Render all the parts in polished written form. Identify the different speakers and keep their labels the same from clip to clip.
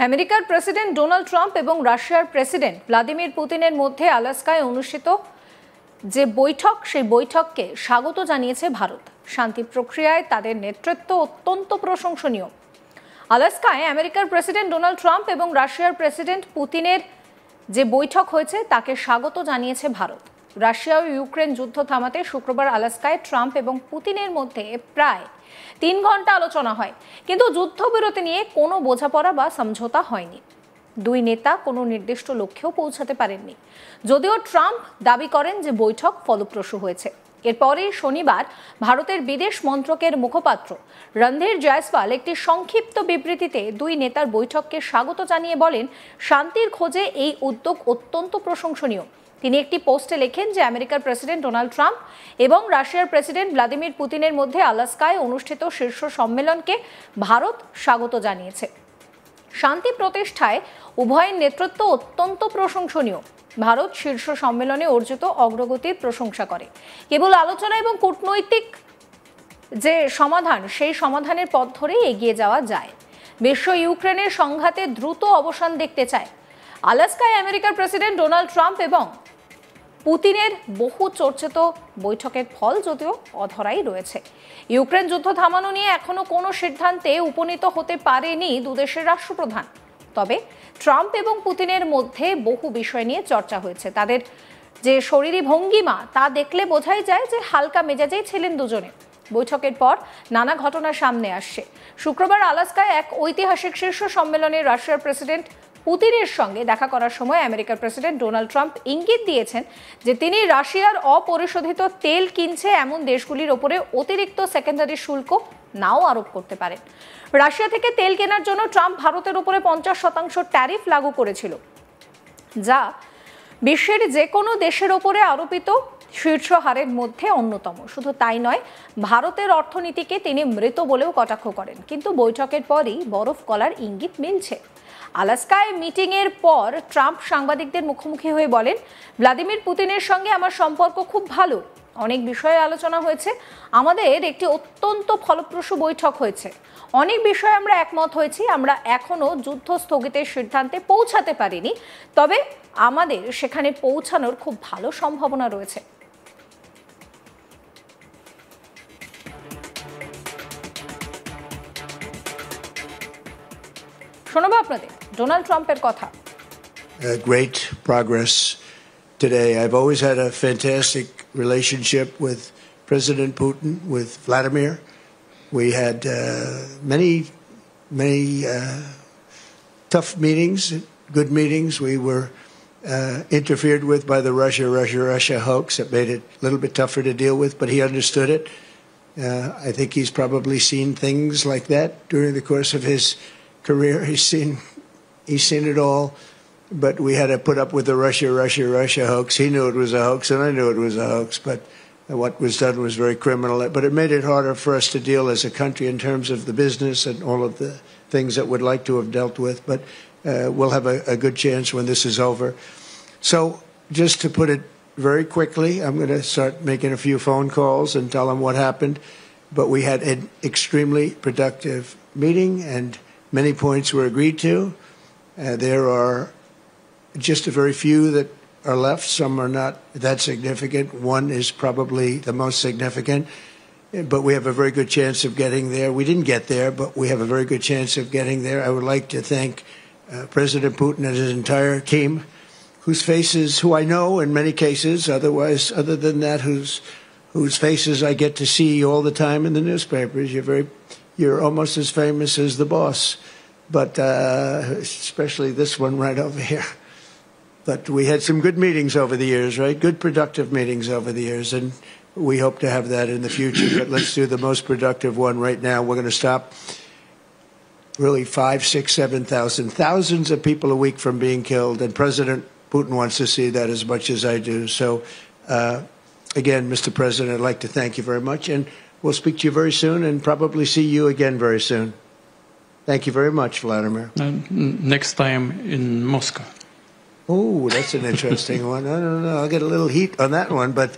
Speaker 1: আমেরিকার president Donald Trump এবং রাশিয়ার প্রেসিডেন্ট ভ্লাদিমির পুতিনের মধ্যে আলাস্কায় অনুষ্ঠিত যে বৈঠক সেই বৈঠককে স্বাগত জানিয়েছে ভারত। শান্তি প্রক্রিয়ায় তাদের নেতৃত্ব অত্যন্ত প্রশংসনীয়। আলাস্কায় আমেরিকার প্রেসিডেন্ট ডোনাল্ড ট্রাম্প এবং রাশিয়ার প্রেসিডেন্ট পুতিনের যে বৈঠক হয়েছে তাকে স্বাগত জানিয়েছে ভারত। রাশিয়া ও ইউক্রেন যুদ্ধ থামাতে শুক্রবার আলাস্কায় ট্রাম্প এবং পুতিনের মধ্যে প্রায় 3 ঘন্টা আলোচনা হয়, কিন্তু যুদ্ধবিরতি নিয়ে কোনো বোঝাপড়া বা সমঝোতা হয়নি। দুই নেতা কোনো নির্দিষ্ট লক্ষ্যেও পৌঁছাতে পারেননি, যদিও ট্রাম্প দাবি করেন যে বৈঠক ফলপ্রসূ হয়েছে। এরপরে শনিবার ভারতের বিদেশ মন্ত্রকের মুখপাত্র রণধীর জয়সওয়াল একটি সংক্ষিপ্ত বিবৃতিতে দুই নেতার বৈঠককে স্বাগত জানিয়ে বলেন, শান্তির খোঁজে এই উদ্যোগ অত্যন্ত প্রশংসনীয়। তিনি একটি পোস্টে লেখেন যে আমেরিকার প্রেসিডেন্ট ডোনাল্ড ট্রাম্প এবং রাশিয়ার প্রেসিডেন্ট ভ্লাদিমির পুতিনের মধ্যে আলাস্কায় অনুষ্ঠিত শীর্ষ সম্মেলনকে ভারত স্বাগত জানিয়েছে। শান্তি প্রতিষ্ঠায় উভয়ের নেতৃত্ব অত্যন্ত প্রশংসনীয়। ভারত শীর্ষ সম্মেলনে অর্জিত অগ্রগতির প্রশংসা করে। কেবল আলোচনা এবং কূটনৈতিক যে সমাধান, সেই সমাধানের পথ ধরেই এগিয়ে যাওয়া যায়। বিশ্ব ইউক্রেনের সংঘাতে দ্রুত অবসান দেখতে চায়। আলাস্কায় আমেরিকার প্রেসিডেন্ট ডোনাল্ড ট্রাম্প এবং পুতিনের বহু চর্চিত বৈঠকের ফল যদিও অধরাই রয়েছে। ইউক্রেন যুদ্ধ থামানো নিয়ে এখনো কোনো সিদ্ধান্তে উপনীত হতে পারেনি দুদেশের রাষ্ট্রপ্রধান। তবে ট্রাম্প এবং পুতিনের মধ্যে বহু বিষয় নিয়ে চর্চা হয়েছে। তাদের যে শরীরী ভঙ্গিমা তা দেখলে বোঝাই যায় যে হালকা মেজাজেই ছিলেন দুজনে। বৈঠকের পর নানা ঘটনা সামনে আসছে। শুক্রবার আলাস্কায় এক ঐতিহাসিক শীর্ষ সম্মেলনে রাশিয়ার প্রেসিডেন্ট পুতিনের সঙ্গে দেখা করার সময় আমেরিকার প্রেসিডেন্ট ডোনাল্ড ট্রাম্প ইঙ্গিত দিয়েছেন যে তিনি রাশিয়ার অপরিশোধিত তেল কিনছে এমন দেশগুলির ওপরে অতিরিক্ত সেকেন্ডারি শুল্ক নাও আরোপ করতে পারেন। রাশিয়া থেকে তেল কেনার জন্য ট্রাম্প ভারতের উপরে 50% ট্যারিফ লাগু করেছিল, যা বিশ্বের যে কোনো দেশের ওপরে আরোপিত শীর্ষ হারের মধ্যে অন্যতম। শুধু তাই নয়, ভারতের অর্থনীতিকে তিনি মৃত বলেও কটাক্ষ করেন। কিন্তু বৈঠকের পরই বরফ গলার ইঙ্গিত মিলছে। আলাস্কায় মিটিংয়ের পর ট্রাম্প সাংবাদিকদের মুখোমুখি হয়ে বলেন, ভ্লাদিমির পুতিনের সঙ্গে আমার সম্পর্ক খুব ভালো। অনেক বিষয়ে আলোচনা হয়েছে। আমাদের একটি অত্যন্ত ফলপ্রসূ বৈঠক হয়েছে। অনেক বিষয়ে আমরা একমত হয়েছি। আমরা এখনো যুদ্ধ স্থগিতের সিদ্ধান্তে পৌঁছাতে পারিনি, তবে আমাদের সেখানে পৌঁছানোর খুব ভালো সম্ভাবনা রয়েছে। শোনাবো আপনাদের ডোনাল্ড ট্রাম্পের কথা।
Speaker 2: Great progress today. I've always had a fantastic relationship with President Putin, with Vladimir. We had many tough meetings, good meetings. We were interfered with by the Russia hoax. It made it a little bit tougher to deal with, but he understood it. I think he's probably seen things like that during the course of his career. He's seen it all, but we had to put up with the Russia hoax. He knew it was a hoax, and I knew it was a hoax, but what was done was very criminal. But it made it harder for us to deal as a country in terms of the business and all of the things that we'd like to have dealt with. But we'll have a good chance when this is over. So just to put it very quickly, I'm going to start making a few phone calls and tell them what happened. But we had an extremely productive meeting, and many points were agreed to. There are just a very few that are left. Some are not that significant. One is probably the most significant, but we have a very good chance of getting there. We didn't get there, but we have a very good chance of getting there. I would like to thank President Putin and his entire team, whose faces, who I know in many cases, other than that, whose faces I get to see all the time in the newspapers. You're almost as famous as the boss, but especially this one right over here. But we had some good meetings over the years, right? Good productive meetings over the years, and we hope to have that in the future. But let's do the most productive one right now. We're going to stop really 5, 6, 7,000, thousands of people a week from being killed, and President Putin wants to see that as much as I do. So again, Mr. President, I'd like to thank you very much, and we'll speak to you very soon and probably see you again very soon. Thank you very much, Vladimir.
Speaker 3: Next time in Moscow.
Speaker 2: Oh, that's an interesting one. I don't know. I'll get a little heat on that one, but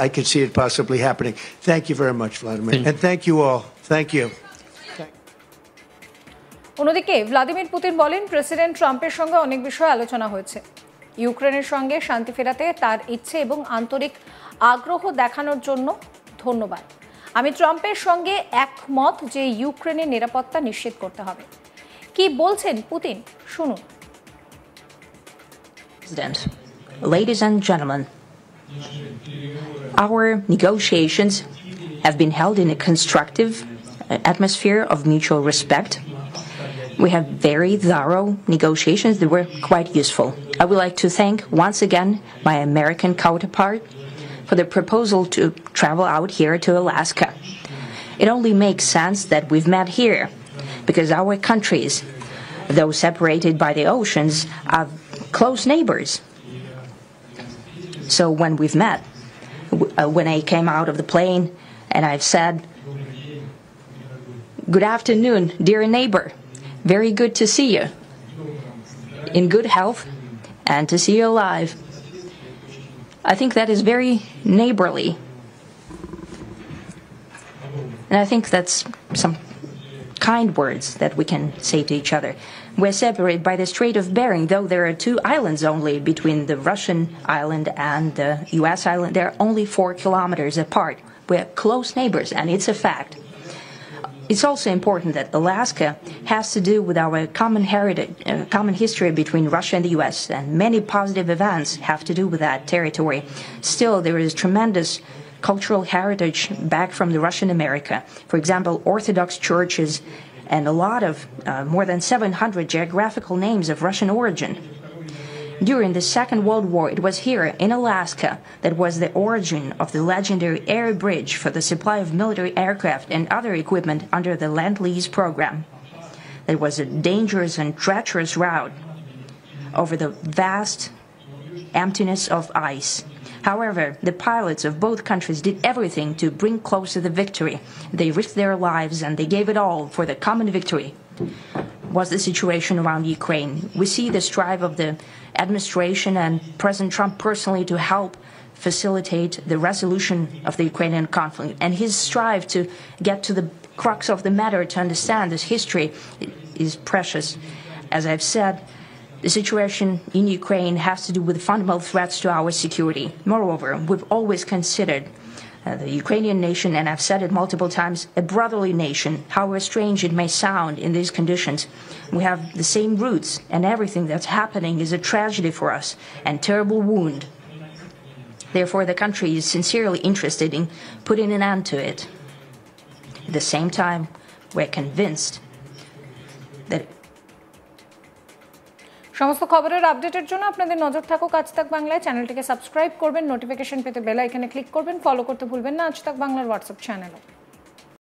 Speaker 2: I could see it possibly happening. Thank you very much, Vladimir. And thank you all. Thank you.
Speaker 1: অন্যদিকে Vladimir Putin বলেন, president ট্রাম্পের সঙ্গে অনেক বিষয়ে আলোচনা হয়েছে। ইউক্রেনের সঙ্গে শান্তি ফেরাতে তার ইচ্ছে এবং আন্তরিক আগ্রহ দেখানোর জন্য ধন্যবাদ। আমি ট্রাম্পের সঙ্গে একমত যে ইউক্রেনের নিরাপত্তা নিশ্চিত করতে হবে। কি বলছেন পুতিন, শুনুন।
Speaker 4: President, ladies and gentlemen, our negotiations have been held in a constructive atmosphere of mutual respect. We have very thorough negotiations that were quite useful. I would like to thank once again my American counterpart for the proposal to travel out here to Alaska. It only makes sense that we've met here because our countries, though separated by the oceans, are close neighbors. So when we've met, when I came out of the plane and I've said, "Good afternoon, dear neighbor. Very good to see you. In good health and to see you alive." I think that is very neighborly. And I think that's some kind words that we can say to each other. We're separated by the Strait of Bering, though there are 2 islands only between the Russian island and the U.S. island. They're only 4 kilometers apart. We're close neighbors, and it's a fact. It's also important that Alaska has to do with our common heritage, common history between Russia and the U.S., and many positive events have to do with that territory. Still, there is tremendous cultural heritage back from the Russian America. For example, Orthodox churches and a lot of more than 700 geographical names of Russian origin. During the Second World War, it was here in Alaska that was the origin of the legendary air bridge for the supply of military aircraft and other equipment under the Lend-Lease program. It was a dangerous and treacherous route over the vast emptiness of ice. However, the pilots of both countries did everything to bring closer the victory. They risked their lives and they gave it all for the common victory. Was the situation around Ukraine. We see the strive of the administration and President Trump personally to help facilitate the resolution of the Ukrainian conflict. And his strive to get to the crux of the matter, to understand this history, is precious. As I've said, the situation in Ukraine has to do with fundamental threats to our security. Moreover, we've always considered the Ukrainian nation, and I've said it multiple times, a brotherly nation. However strange it may sound in these conditions, we have the same roots, and everything that's happening is a tragedy for us and terrible wound. Therefore, the country is sincerely interested in putting an end to it. At the same time, we're convinced that
Speaker 1: সমস্ত খবরের আপডেটের জন্য আপনাদের নজর থাকুক আজ তাক বাংলায়। চ্যানেলটিকে সাবস্ক্রাইব করবেন, নোটিফিকেশন পেতে বেল আইকনে ক্লিক করবেন, ফলো করতে ভুলবেন না আজ তাক বাংলার হোয়াটসঅ্যাপ চ্যানেলও।